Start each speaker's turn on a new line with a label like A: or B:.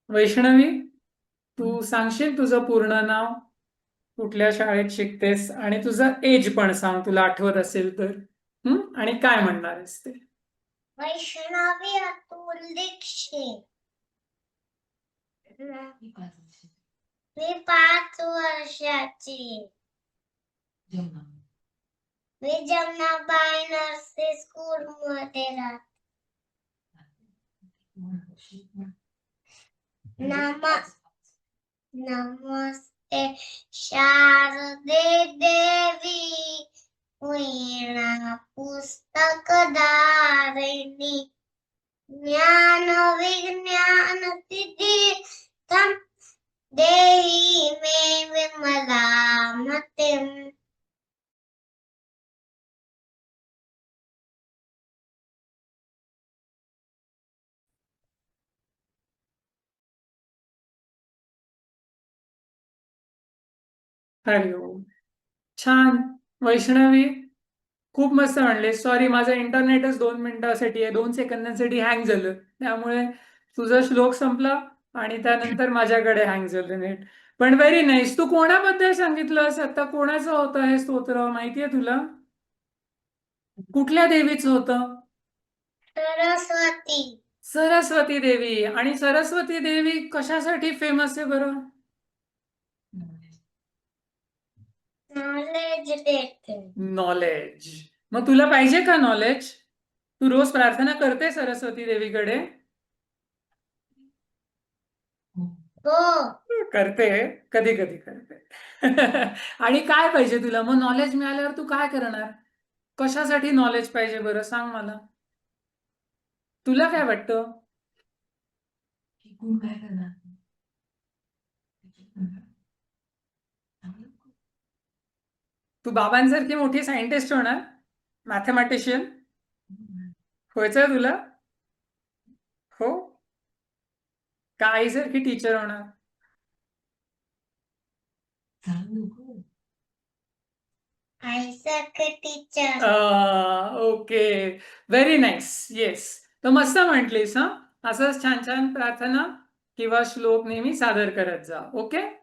A: वैष्णवी, तू सांगशील तुझं पूर्ण नाव, कुठल्या शाळेत शिकतेस आणि तुझं एज पण सांग तुला आठवत असेल तर. आणि काय म्हणणार आहेस ते.
B: वैष्णवी अतुल दीक्षित. मी 5 वर्षाची. मी जमनाबाई नर्सरी स्कूल मध्ये राहते. नमस्ते शारदे देवी, वीणा पुस्तकधारिणी, ज्ञान विज्ञान सिद्धिस्थं देहि मे विमलामतिम्.
A: हरिओम. छान. वैष्णवी, खूप मस्त म्हणले. सॉरी, माझं इंटरनेटच 2 मिनिटासाठी 2 सेकंदांसाठी हँग झालं, त्यामुळे तुझा श्लोक संपला आणि त्यानंतर माझ्याकडे हँग झालं नेट. पण व्हेरी नाईस. तू कोणाबद्दल सांगितलंस आता? कोणाचं होतं हे स्तोत्र, माहितीये तुला? कुठल्या देवीचं होतं?
B: सरस्वती.
A: सरस्वती देवी. आणि सरस्वती देवी कशासाठी फेमस आहे बरं?
B: नॉलेज देते.
A: नॉलेज. मग तुला पाहिजे का नॉलेज? तू रोज प्रार्थना करते सरस्वती देवीकडे?
B: हो.
A: करते, कधी कधी करते. आणि काय पाहिजे तुला? मग नॉलेज मिळाल्यावर तू काय करणार? कशासाठी नॉलेज पाहिजे बरं, सांग मला. तुला काय वाटतं?
C: काय करणार?
A: तू बाबांसारखी मोठी सायंटिस्ट होणार, मॅथमॅटिशियन व्हायचंय तुला? हो. का आईसारखी टीचर होणार?
B: आईसारखं teacher.
A: Okay, very nice. Yes, तर मस्त म्हटलीस. असंच छान छान प्रार्थना किंवा श्लोक नेहमी सादर करत जा. ओके.